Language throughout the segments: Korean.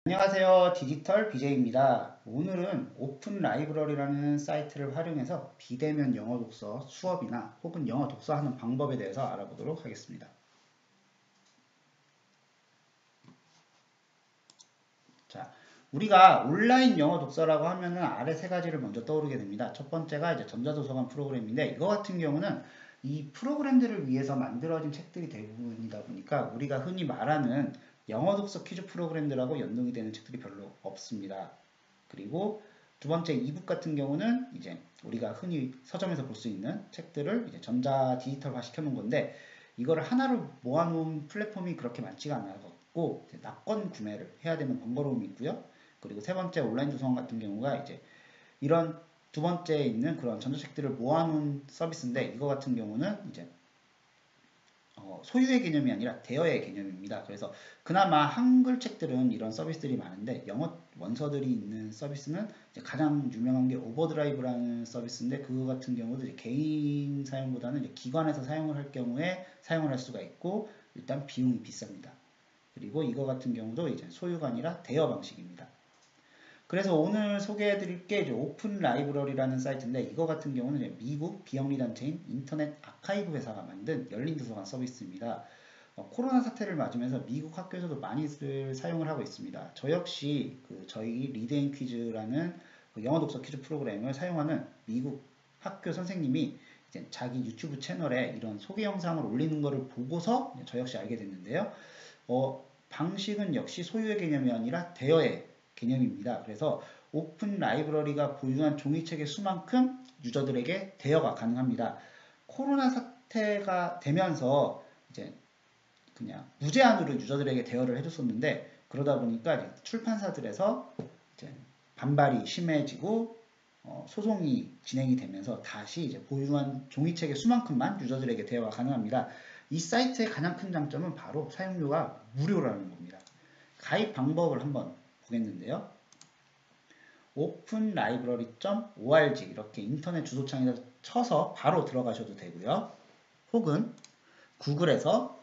안녕하세요. 디지털 BJ입니다. 오늘은 오픈 라이브러리라는 사이트를 활용해서 비대면 영어 독서 수업이나 혹은 영어 독서하는 방법에 대해서 알아보도록 하겠습니다. 자, 우리가 온라인 영어 독서라고 하면은 아래 세 가지를 먼저 떠오르게 됩니다. 첫 번째가 이제 전자도서관 프로그램인데 이거 같은 경우는 이 프로그램들을 위해서 만들어진 책들이 대부분이다 보니까 우리가 흔히 말하는 영어 독서 퀴즈 프로그램들하고 연동이 되는 책들이 별로 없습니다. 그리고 두 번째 이북 같은 경우는 이제 우리가 흔히 서점에서 볼 수 있는 책들을 이제 전자 디지털화 시켜놓은 건데 이거를 하나로 모아놓은 플랫폼이 그렇게 많지가 않아갖고 낙권 구매를 해야 되는 번거로움이 있고요. 그리고 세 번째 온라인 도서관 같은 경우가 이제 이런 두 번째에 있는 그런 전자책들을 모아놓은 서비스인데 이거 같은 경우는 이제 소유의 개념이 아니라 대여의 개념입니다. 그래서 그나마 한글 책들은 이런 서비스들이 많은데 영어 원서들이 있는 서비스는 이제 가장 유명한 게 오버드라이브라는 서비스인데 그거 같은 경우도 이제 개인 사용보다는 이제 기관에서 사용을 할 경우에 사용을 할 수가 있고 일단 비용이 비쌉니다. 그리고 이거 같은 경우도 이제 소유가 아니라 대여 방식입니다. 그래서 오늘 소개해 드릴 게 오픈 라이브러리라는 사이트인데 이거 같은 경우는 미국 비영리 단체인 인터넷 아카이브 회사가 만든 열린 도서관 서비스입니다. 코로나 사태를 맞으면서 미국 학교에서도 많이들 사용을 하고 있습니다. 저 역시 저희 리드앤 퀴즈라는 영어 독서 퀴즈 프로그램을 사용하는 미국 학교 선생님이 이제 자기 유튜브 채널에 이런 소개 영상을 올리는 것을 보고서 저 역시 알게 됐는데요. 방식은 역시 소유의 개념이 아니라 대여의 개념입니다. 그래서 오픈 라이브러리가 보유한 종이책의 수만큼 유저들에게 대여가 가능합니다. 코로나 사태가 되면서 이제 그냥 무제한으로 유저들에게 대여를 해줬었는데 그러다 보니까 이제 출판사들에서 이제 반발이 심해지고 소송이 진행이 되면서 다시 이제 보유한 종이책의 수만큼만 유저들에게 대여가 가능합니다. 이 사이트의 가장 큰 장점은 바로 사용료가 무료라는 겁니다. 가입 방법을 한번 보겠는데요. openlibrary.org 이렇게 인터넷 주소창에다 쳐서 바로 들어가셔도 되고요. 혹은 구글에서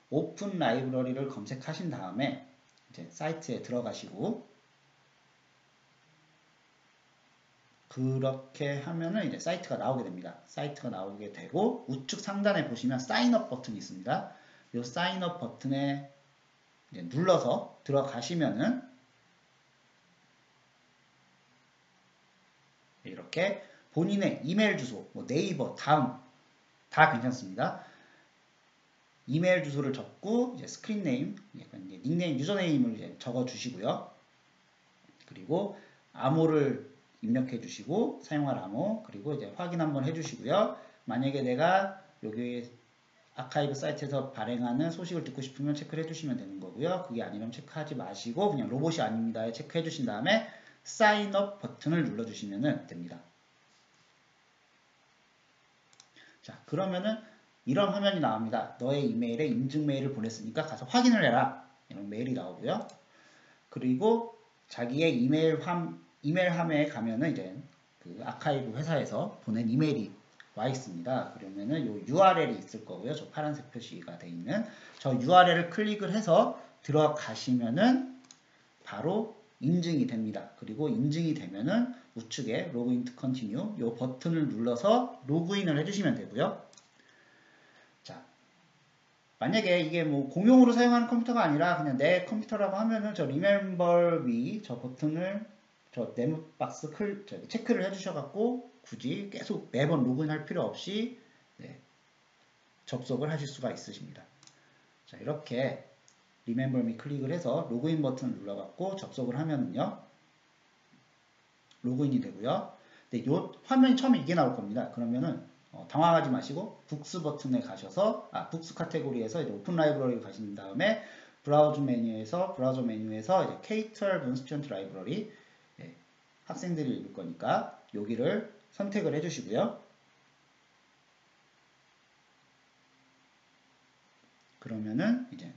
오픈 라이브러리를 검색하신 다음에 이제 사이트에 들어가시고 그렇게 하면은 이제 사이트가 나오게 됩니다. 사이트가 나오게 되고 우측 상단에 보시면 사인업 버튼이 있습니다. 이 사인업 버튼에 눌러서 들어가시면은 이렇게 본인의 이메일 주소, 뭐 네이버, 다음 다 괜찮습니다. 이메일 주소를 적고 이제 스크린 네임, 이제 닉네임, 유저네임을 이제 적어 주시고요. 그리고 암호를 입력해 주시고 사용할 암호 그리고 이제 확인 한번 해 주시고요. 만약에 내가 여기 아카이브 사이트에서 발행하는 소식을 듣고 싶으면 체크를 해주시면 되는 거고요. 그게 아니라면 체크하지 마시고 그냥 로봇이 아닙니다에 체크해 주신 다음에 사인업 버튼을 눌러주시면 됩니다. 자, 그러면은 이런 화면이 나옵니다. 너의 이메일에 인증 메일을 보냈으니까 가서 확인을 해라. 이런 메일이 나오고요. 그리고 자기의 이메일함에 가면은 이제 그 아카이브 회사에서 보낸 이메일이 와 있습니다. 그러면은 요 URL이 있을 거고요. 저 파란색 표시가 돼 있는 저 URL을 클릭을 해서 들어가시면은 바로 인증이 됩니다. 그리고 인증이 되면은 우측에 로그인 투 컨티뉴 요 버튼을 눌러서 로그인을 해주시면 되고요. 자, 만약에 이게 뭐 공용으로 사용하는 컴퓨터가 아니라 그냥 내 컴퓨터라고 하면은 저 Remember Me 저 버튼을 저 네모박스 체크를 해주셔갖고 굳이 계속 매번 로그인할 필요 없이 접속을 하실 수가 있으십니다. 자, 이렇게 Remember Me 클릭을 해서 로그인 버튼을 눌러갖고 접속을 하면은요 로그인이 되고요. 근데 요 화면이 처음에 이게 나올 겁니다. 그러면은 당황하지 마시고 북스 버튼에 가셔서 북스 카테고리에서 이제 오픈 라이브러리 가신 다음에 브라우저 메뉴에서 이제 K12 스튜던트 라이브러리 학생들이 읽을 거니까 여기를 선택을 해주시고요. 그러면은 이제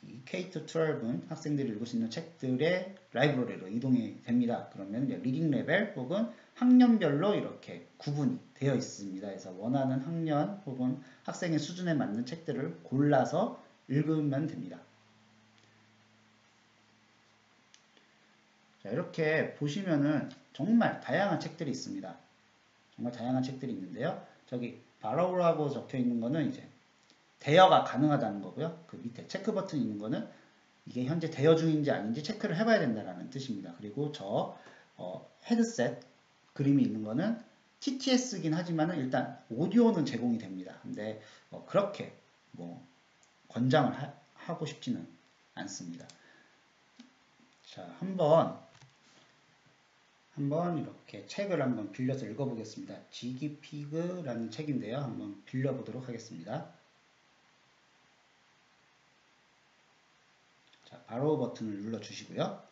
이 K-12 학생들이 읽을 수 있는 책들의 라이브러리로 이동이 됩니다. 그러면 이제 리딩 레벨 혹은 학년별로 이렇게 구분이 되어 있습니다. 그래서 원하는 학년 혹은 학생의 수준에 맞는 책들을 골라서 읽으면 됩니다. 자, 이렇게 보시면은 정말 다양한 책들이 있습니다. 정말 다양한 책들이 있는데요. 저기 바로우라고 적혀 있는 거는 이제 대여가 가능하다는 거고요. 그 밑에 체크 버튼 있는 거는 이게 현재 대여 중인지 아닌지 체크를 해봐야 된다는 뜻입니다. 그리고 저 헤드셋 그림이 있는 거는 TTS긴 하지만은 일단 오디오는 제공이 됩니다. 근데 그렇게 뭐 권장을 하고 싶지는 않습니다. 자, 한번 이렇게 책을 한번 빌려서 읽어보겠습니다. 지기피그라는 책인데요. 한번 빌려보도록 하겠습니다. 자, 바로 버튼을 눌러주시고요.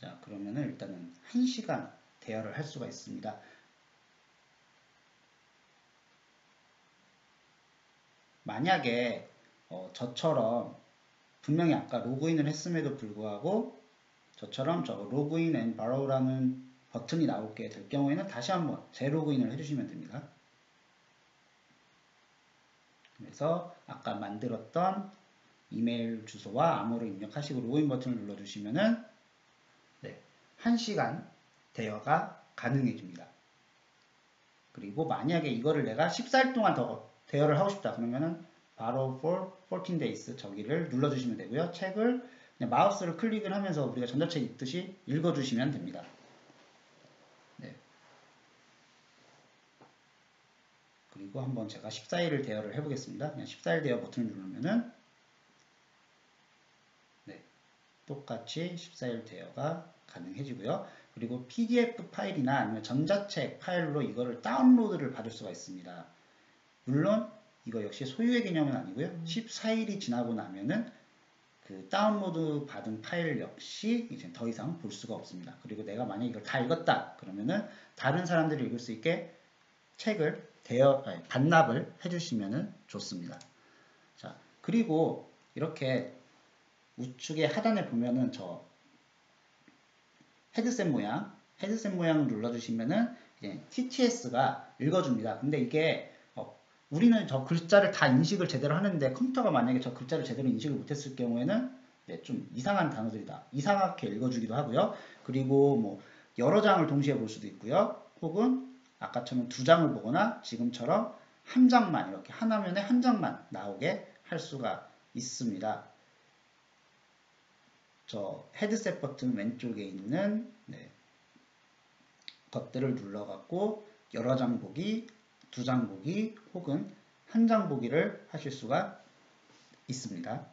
자, 그러면은 일단은 1시간 대여를 할 수가 있습니다. 만약에 저처럼 분명히 아까 로그인을 했음에도 불구하고 저처럼 저 로그인 앤 바로우라는 버튼이 나오게 될 경우에는 다시 한번 재로그인을 해주시면 됩니다. 그래서 아까 만들었던 이메일 주소와 암호를 입력하시고 로그인 버튼을 눌러주시면은 1시간 대여가 가능해집니다. 그리고 만약에 이거를 내가 14일 동안 더 대여를 하고 싶다 그러면은 바로 for 14 days 저기를 눌러주시면 되고요. 책을 그냥 마우스를 클릭을 하면서 우리가 전자책 읽듯이 읽어주시면 됩니다. 네. 그리고 한번 제가 14일을 대여를 해보겠습니다. 그냥 14일 대여 버튼을 누르면은 똑같이 14일 대여가 가능해지고요. 그리고 PDF 파일이나 아니면 전자책 파일로 이거를 다운로드를 받을 수가 있습니다. 물론 이거 역시 소유의 개념은 아니고요. 14일이 지나고 나면은 그 다운로드 받은 파일 역시 이제 더 이상 볼 수가 없습니다. 그리고 내가 만약 이걸 다 읽었다 그러면은 다른 사람들이 읽을 수 있게 책을 반납을 해주시면 좋습니다. 자, 그리고 이렇게 우측에 하단에 보면은 저 헤드셋 모양을 눌러주시면은 이제 TTS가 읽어줍니다. 근데 이게 우리는 저 글자를 다 인식을 제대로 하는데 컴퓨터가 만약에 저 글자를 제대로 인식을 못했을 경우에는 좀 이상한 단어들이다. 이상하게 읽어주기도 하고요. 그리고 뭐 여러 장을 동시에 볼 수도 있고요. 혹은 아까처럼 2장을 보거나 지금처럼 한 장만 이렇게 한 화면에 한 장만 나오게 할 수가 있습니다. 저 헤드셋 버튼 왼쪽에 있는 것들을 눌러갖고 여러 장 보기, 2장 보기 혹은 한 장 보기를 하실 수가 있습니다.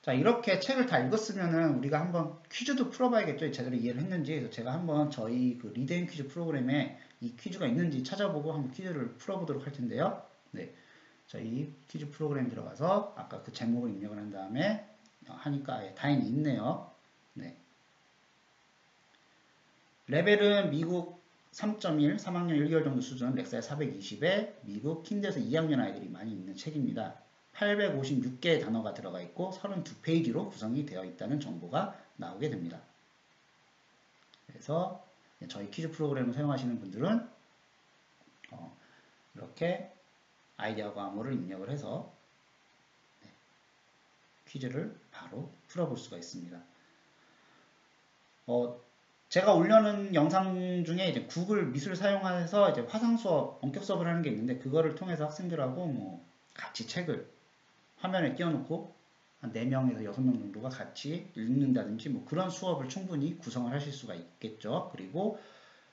자, 이렇게 책을 다 읽었으면은 우리가 한번 퀴즈도 풀어봐야겠죠. 제대로 이해를 했는지. 그래서 제가 한번 저희 그 리드앤 퀴즈 프로그램에 이 퀴즈가 있는지 찾아보고 한번 퀴즈를 풀어보도록 할 텐데요. 네. 저희 퀴즈 프로그램 들어가서 아까 그 제목을 입력을 한 다음에 하니까 다행히 있네요. 네. 레벨은 미국 3.1, 3학년 1개월 정도 수준, 렉사이 420에 미국 킨드에서 2학년 아이들이 많이 읽는 책입니다. 856개의 단어가 들어가 있고 32페이지로 구성이 되어 있다는 정보가 나오게 됩니다. 그래서 저희 퀴즈 프로그램을 사용하시는 분들은 이렇게 아이디어와 암호를 입력을 해서 퀴즈를 바로 풀어볼 수가 있습니다. 제가 올려놓은 영상 중에 이제 구글 미술 사용해서 이제 화상 수업, 원격 수업을 하는 게 있는데 그거를 통해서 학생들하고 뭐 같이 책을 화면에 띄워놓고 한 4명에서 6명 정도가 같이 읽는다든지 뭐 그런 수업을 충분히 구성을 하실 수가 있겠죠. 그리고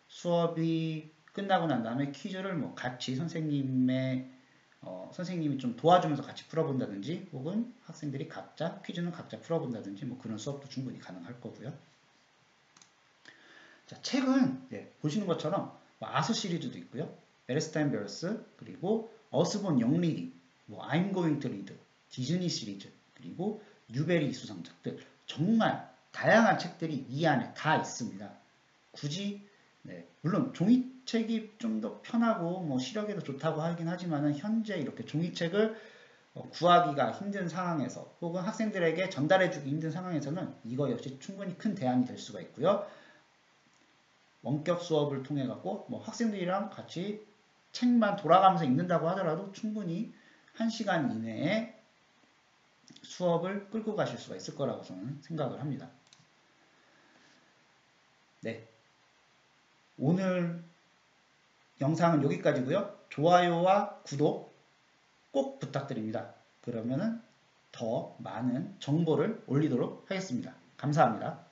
수업이 끝나고 난 다음에 퀴즈를 뭐 같이 선생님이 좀 도와주면서 같이 풀어본다든지 혹은 학생들이 퀴즈는 각자 풀어본다든지 뭐 그런 수업도 충분히 가능할 거고요. 자, 책은 보시는 것처럼 뭐 아서 시리즈도 있고요. 베레스타인 베러스 그리고 어스본 영리딩, 뭐 I'm going to read, 디즈니 시리즈 그리고 뉴베리 수상작들 정말 다양한 책들이 이 안에 다 있습니다. 굳이 물론 종이책이 좀 더 편하고 뭐 시력에도 좋다고 하긴 하지만 현재 이렇게 종이책을 구하기가 힘든 상황에서 혹은 학생들에게 전달해주기 힘든 상황에서는 이거 역시 충분히 큰 대안이 될 수가 있고요. 원격 수업을 통해 갖고 뭐 학생들이랑 같이 책만 돌아가면서 읽는다고 하더라도 충분히 1시간 이내에 수업을 끌고 가실 수가 있을 거라고 저는 생각을 합니다. 네. 오늘 영상은 여기까지고요. 좋아요와 구독 꼭 부탁드립니다. 그러면은 더 많은 정보를 올리도록 하겠습니다. 감사합니다.